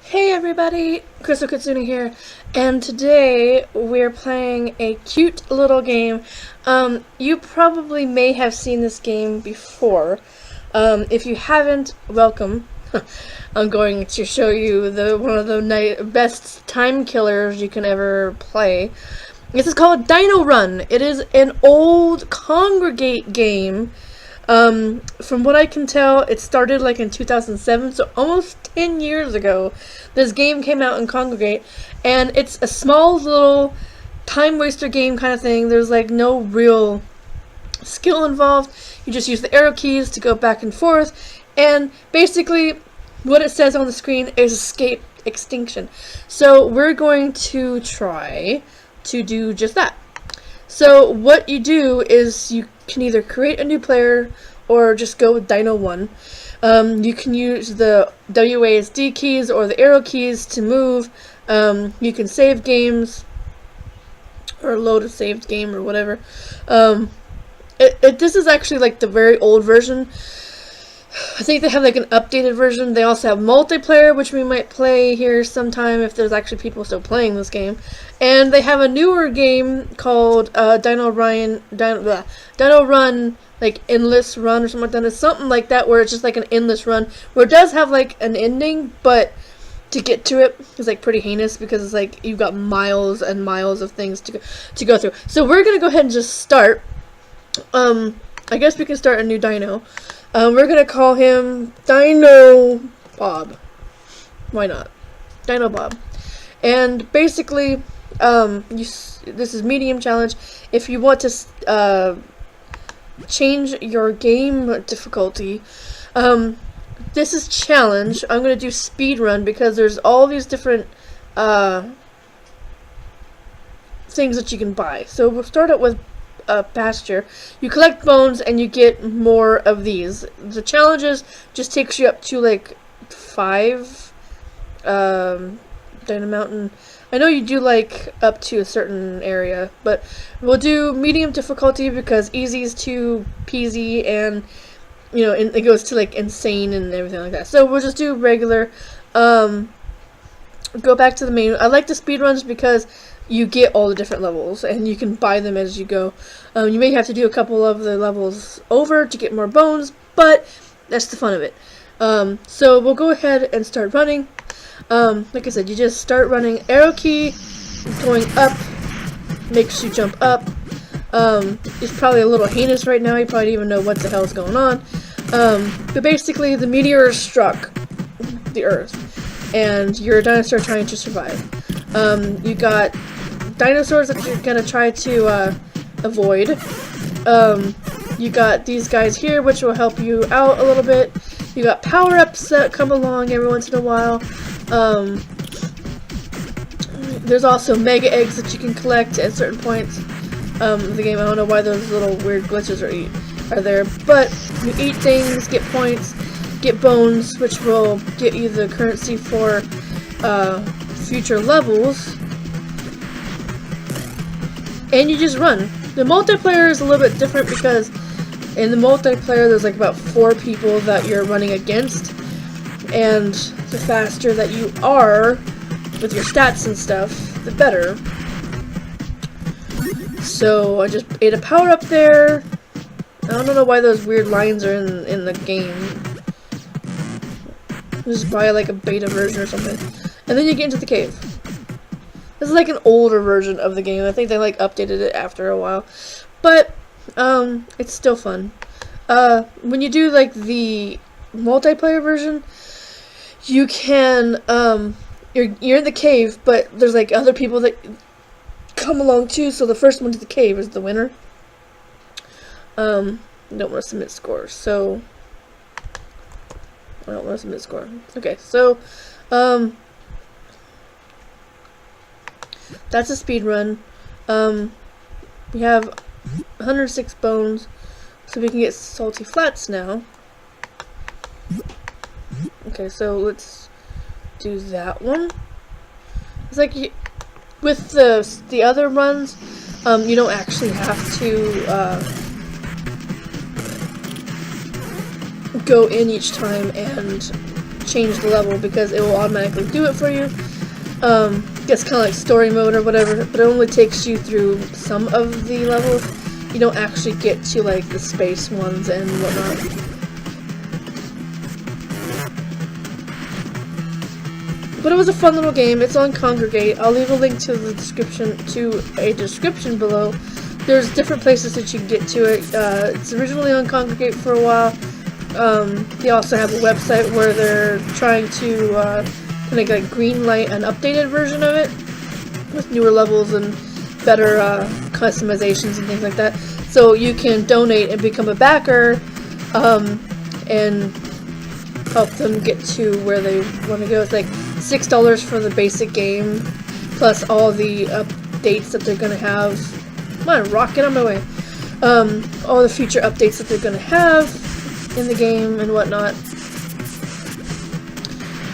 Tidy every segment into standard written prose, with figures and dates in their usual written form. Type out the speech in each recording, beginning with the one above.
Hey everybody, Crystal Kitsune here, and today we're playing a cute little game. You probably may have seen this game before. If you haven't, welcome. I'm going to show you one of the best time killers you can ever play. This is called Dino Run. It is an old Congregate game. From what I can tell, it started like in 2007, so almost 10 years ago, this game came out in Congregate, and it's a small little time waster game kind of thing. There's like no real skill involved. You just use the arrow keys to go back and forth, and basically what it says on the screen is escape extinction. So we're going to try to do just that. So what you do is you can either create a new player or just go with Dino 1. You can use the WASD keys or the arrow keys to move. You can save games or load a saved game or whatever. This is actually like the very old version. I think they have like an updated version. They also have multiplayer, which we might play here sometime if there's actually people still playing this game. And they have a newer game called Dino Run, like Endless Run or something like that. It's something like that where it's just like an endless run, where it does have like an ending, but to get to it is like pretty heinous because it's like you've got miles and miles of things to go through. So we're gonna go ahead and just start. I guess we can start a new dino. We're gonna call him Dino Bob. Why not? Dino Bob. And basically, this is medium challenge. If you want to change your game difficulty, this is challenge. I'm gonna do speed run because there's all these different things that you can buy. So we'll start out with pasture. You collect bones and you get more of these. The challenges just takes you up to like 5 Dino Mountain. I know you do like up to a certain area, but we'll do medium difficulty because easy is too peasy, and you know, it goes to like insane and everything like that. So we'll just do regular. Go back to the main. I like the speed runs because you get all the different levels and you can buy them as you go. You may have to do a couple of the levels over to get more bones, but that's the fun of it. So we'll go ahead and start running. Like I said, you just start running. Arrow key going up makes you jump up. It's probably a little heinous right now. You probably don't even know what the hell is going on. But basically, the meteor struck the Earth, and you're a dinosaur trying to survive. You got dinosaurs that you're gonna try to avoid. You got these guys here, which will help you out a little bit. You got power-ups that come along every once in a while. There's also mega eggs that you can collect at certain points of the game. I don't know why those little weird glitches are there, but you eat things, get points, get bones, which will get you the currency for future levels, and you just run. The multiplayer is a little bit different because in the multiplayer there's like about 4 people that you're running against, and the faster that you are with your stats and stuff, the better. So I just ate a power up there. I don't know why those weird lines are in the game. Just buy like a beta version or something. And then you get into the cave. This is like an older version of the game. I think they like updated it after a while. But it's still fun. When you do like the multiplayer version, you can you're in the cave, but there's like other people that come along too, so the first one to the cave is the winner. Don't want to submit scores, so I don't want to submit score. Okay, so that's a speed run. We have 106 bones, so we can get salty flats now. Okay, so let's do that one. It's like with the other runs, you don't actually have to go in each time and change the level because it will automatically do it for you. It's kind of like story mode or whatever, but it only takes you through some of the levels. You don't actually get to like the space ones and whatnot. But it was a fun little game. It's on Congregate. I'll leave a link to the description below. There's different places that you can get to it. It's originally on Congregate for a while. They also have a website where they're trying to kind of like greenlight an updated version of it with newer levels and better customizations and things like that. So you can donate and become a backer and help them get to where they want to go. It's like $6 for the basic game, plus all the updates that they're going to have. Come on, rock, get on my way. All the future updates that they're going to have in the game and whatnot.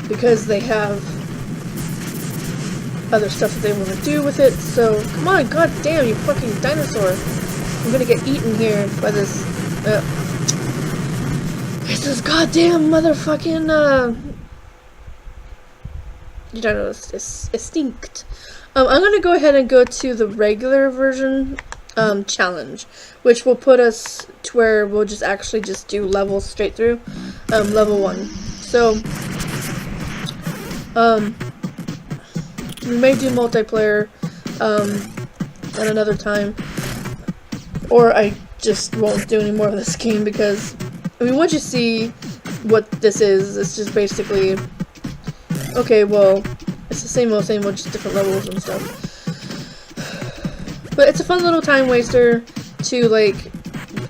Because they have other stuff that they want to do with it. So, come on, god damn, you fucking dinosaur. I'm going to get eaten here by this... It's this goddamn motherfucking, you don't know, it's extinct. I'm gonna go ahead and go to the regular version, challenge, which will put us to where we'll just actually just do levels straight through, level 1. So, we may do multiplayer, at another time, or I just won't do any more of this game because, I mean, once you see what this is, it's just basically, okay, well, it's the same old, just different levels and stuff. But it's a fun little time waster to, like,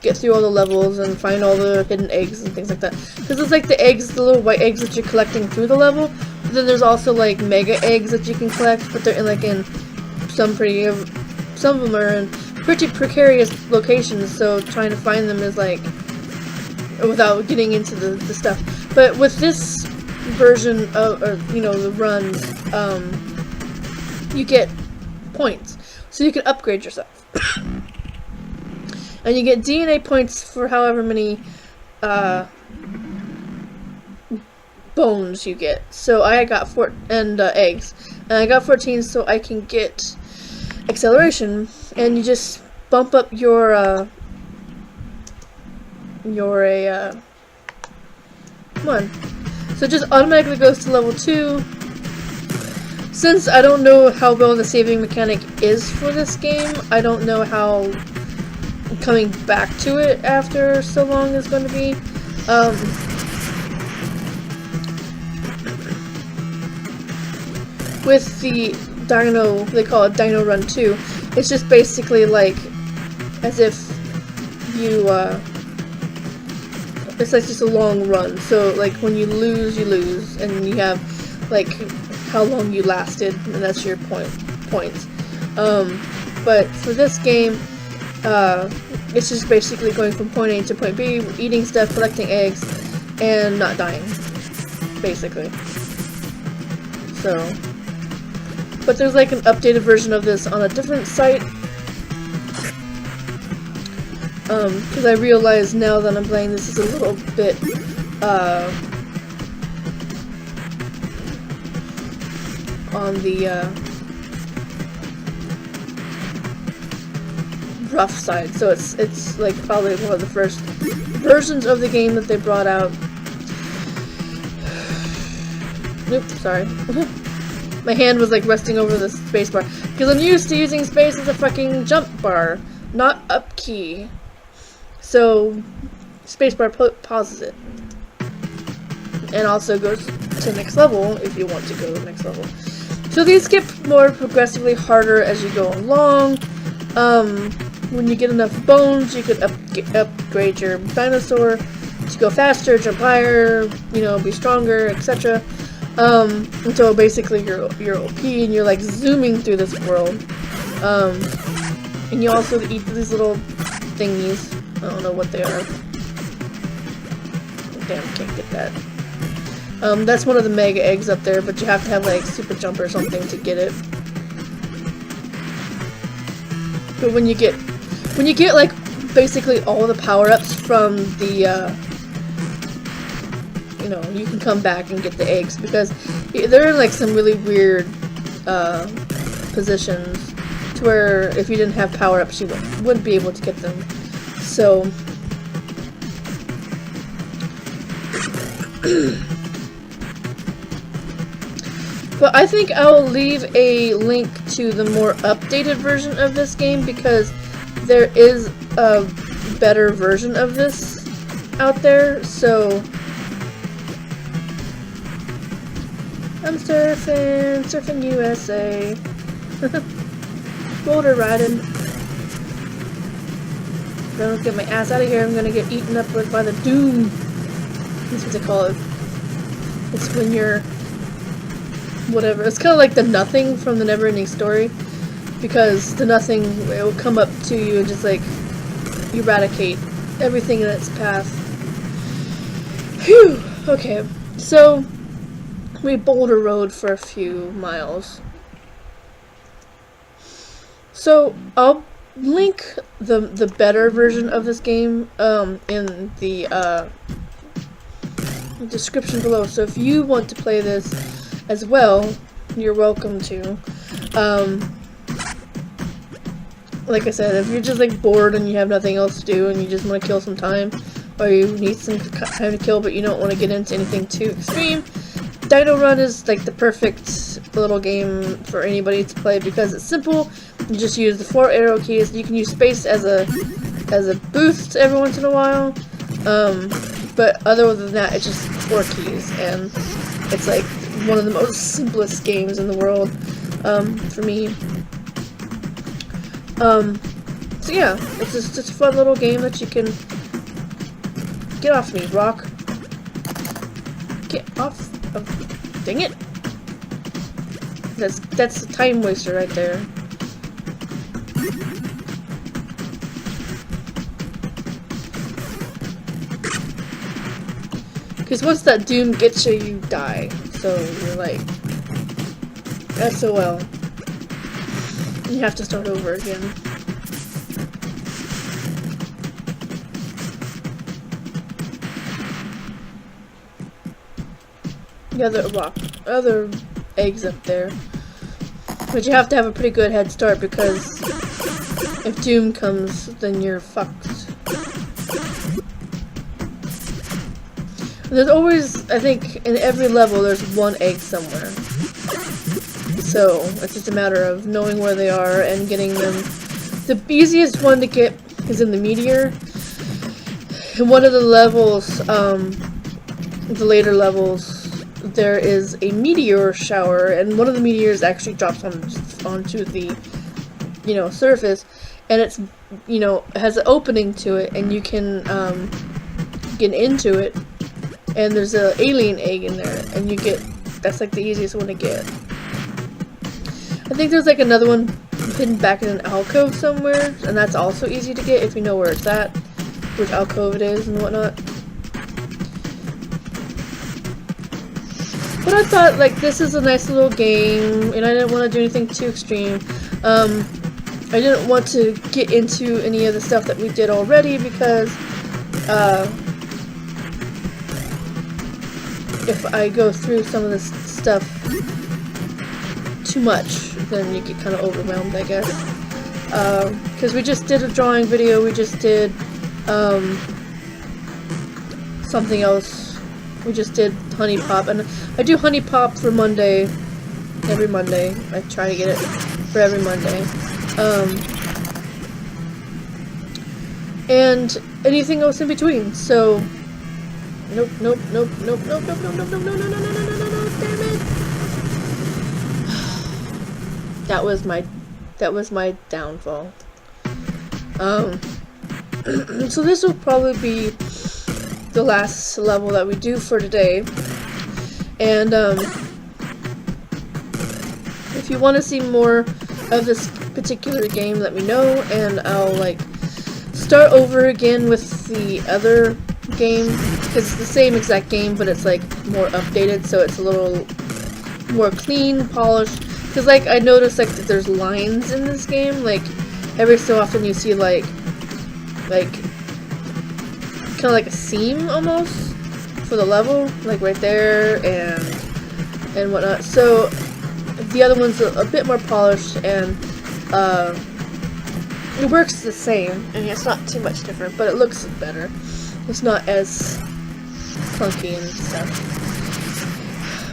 get through all the levels and find all the hidden eggs and things like that. Because it's like the eggs, the little white eggs that you're collecting through the level. But then there's also, like, mega eggs that you can collect, but they're in, like, in some of them are in pretty precarious locations, so trying to find them is, like, without getting into the stuff. But with this version of, or, you know, the runs, you get points. So you can upgrade yourself. And you get DNA points for however many, bones you get. So I got eggs. And I got 14 so I can get acceleration. And you just bump up your, come on. So it just automatically goes to level 2. Since I don't know how well the saving mechanic is for this game, I don't know how coming back to it after so long is going to be. With the Dino, they call it Dino Run 2, it's just basically like as if you, it's like just a long run. So like when you lose, and you have like how long you lasted, and that's your points. But for this game, it's just basically going from point A to point B, eating stuff, collecting eggs, and not dying, basically. So, but there's like an updated version of this on a different site. Because I realize now that I'm playing this is a little bit, on the, rough side. So it's like probably one of the first versions of the game that they brought out. Oops, sorry. My hand was like resting over the spacebar. Because I'm used to using space as a fucking jump bar, not up key. So, spacebar pauses it. And also goes to next level if you want to go to the next level. So these get more progressively harder as you go along. When you get enough bones, you can upgrade your dinosaur to go faster, jump higher, you know, be stronger, etc. Until basically you're OP and you're like zooming through this world. And you also eat these little thingies. I don't know what they are. Damn, can't get that. That's one of the mega eggs up there, but you have to have like super jump or something to get it. But when you get like basically all the power-ups from the you know, you can come back and get the eggs, because they're in like some really weird positions to where if you didn't have power-ups you wouldn't be able to get them. So but I think I'll leave a link to the more updated version of this game, because there is a better version of this out there. So I'm surfing USA. Boulder riding. Don't get my ass out of here, I'm gonna get eaten up by the doom. That's what they call it. It's when you're whatever. It's kind of like the nothing from the Neverending Story, because the nothing, it will come up to you and just like eradicate everything in its path. Phew. Okay, so we boulder rode for a few miles. So I'll link the better version of this game in the description below. So if you want to play this as well, you're welcome to. Like I said, if you're just like bored and you have nothing else to do and you just want to kill some time, or you need some time to kill but you don't want to get into anything too extreme, Dino Run is like the perfect little game for anybody to play, because it's simple. You just use the 4 arrow keys. You can use space as a boost every once in a while, but other than that, it's just 4 keys, and it's like one of the most simplest games in the world for me. So yeah, it's just a fun little game that you can get off me, rock. Get off of, dang it. That's a time waster right there. Because once that doom gets you, you die. So you're like, SOL. You have to start over again. The other eggs up there. But you have to have a pretty good head start, because if doom comes, then you're fucked. There's always, I think, in every level, there's one egg somewhere. So, it's just a matter of knowing where they are and getting them. The easiest one to get is in the meteor. In one of the levels, the later levels, there is a meteor shower, and one of the meteors actually drops onto the, you know, surface, and it's, you know, has an opening to it, and you can get into it. And there's an alien egg in there, and you get, that's like the easiest one to get. I think there's like another one hidden back in an alcove somewhere, and that's also easy to get if you know where it's at, which alcove it is and whatnot. But I thought, like, this is a nice little game, and I didn't want to do anything too extreme. I didn't want to get into any of the stuff that we did already, because if I go through some of this stuff too much, then you get kind of overwhelmed, I guess. Because we just did a drawing video, we just did something else. We just did Honey Pop, and I do Honey Pop for Monday, every Monday. I try to get it for every Monday. And anything else in between, so nope, nope, nope, nope, nope, nope, nope, nope, nope, no, no, no, no, no, no, no, no, damn it. That was my downfall. So this will probably be the last level that we do for today. And if you want to see more of this particular game, let me know, and I'll like start over again with the other game, because it's the same exact game, but it's like more updated, so it's a little more clean, polished. Because like I noticed like that there's lines in this game, like every so often you see like kind of like a seam almost, for the level, like right there and whatnot. So the other one's a bit more polished, and it works the same. I mean, it's not too much different, but it looks better. It's not as clunky and stuff.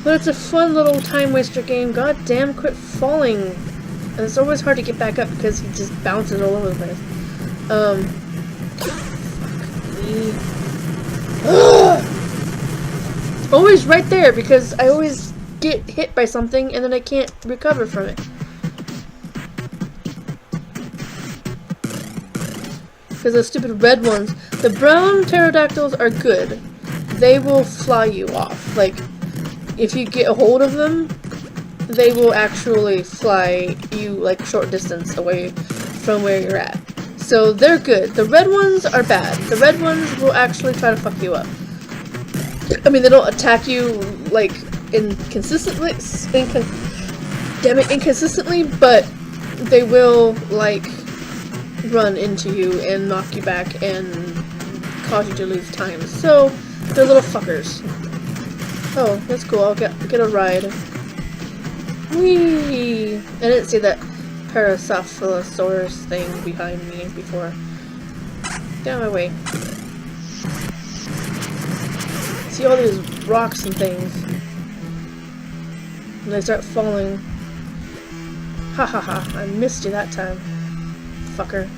But it's a fun little time waster game. God damn, quit falling. And it's always hard to get back up because he just bounces all over the place. Fuck me. It's always right there because I always get hit by something and then I can't recover from it. Because those stupid red ones. The brown pterodactyls are good. They will fly you off. Like, if you get a hold of them, they will actually fly you like short distance away from where you're at. So they're good. The red ones are bad. The red ones will actually try to fuck you up. I mean, they don't attack you like inconsistently, but they will like run into you and knock you back and cause you to lose time. So they're little fuckers. Oh, that's cool. I'll get a ride. Whee! I didn't see that Paracephalosaurus thing behind me before. Get out of my way. See all these rocks and things. And they start falling. Ha ha ha, I missed you that time. Fucker.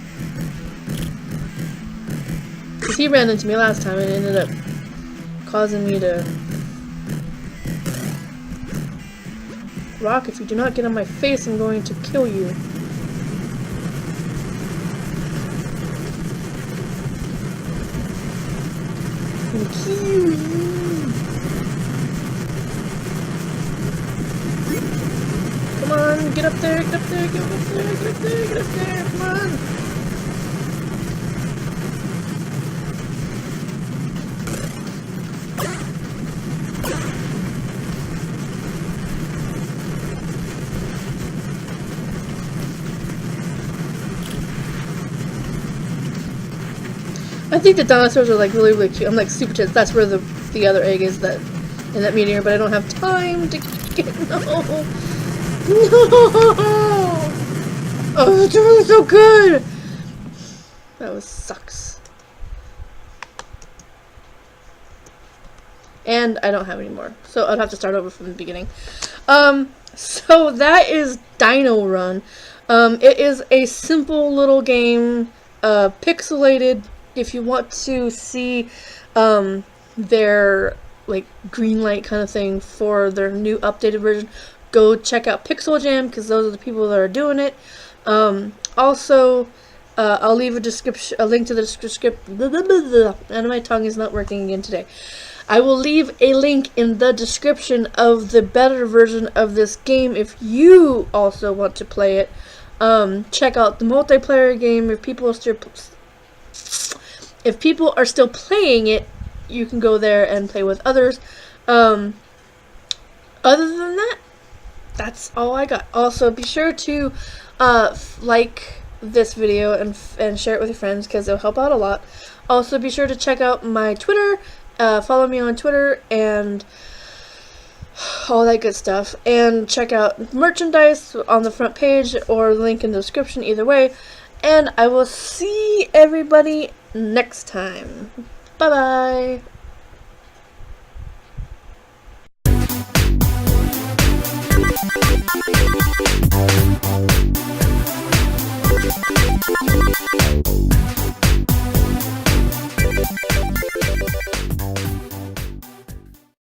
Because he ran into me last time and it ended up causing me to... Rock, if you do not get on my face, I'm going to kill you. I'm gonna kill you. Come on, get up there, get up there, get up there, get up there, get up there, come on. I think the dinosaurs are like really cute. I'm like super tense. That's where the other egg is that in that meteor, but I don't have time to get no. Oh, it's really so good. That was sucks. And I don't have any more, so I'd have to start over from the beginning. So that is Dino Run. It is a simple little game, pixelated. If you want to see their like green light kind of thing for their new updated version, go check out Pixel Jam because those are the people that are doing it. Also, I'll leave a link to the description. And my tongue is not working again today. I will leave a link in the description of the better version of this game if you also want to play it. Check out the multiplayer game. If people are still playing it, you can go there and play with others. Other than that, that's all I got. Also, be sure to like this video and share it with your friends because it'll help out a lot. Also, be sure to check out my Twitter. Follow me on Twitter and all that good stuff. And check out merchandise on the front page or the link in the description, either way. And I will see everybody next time. Bye bye.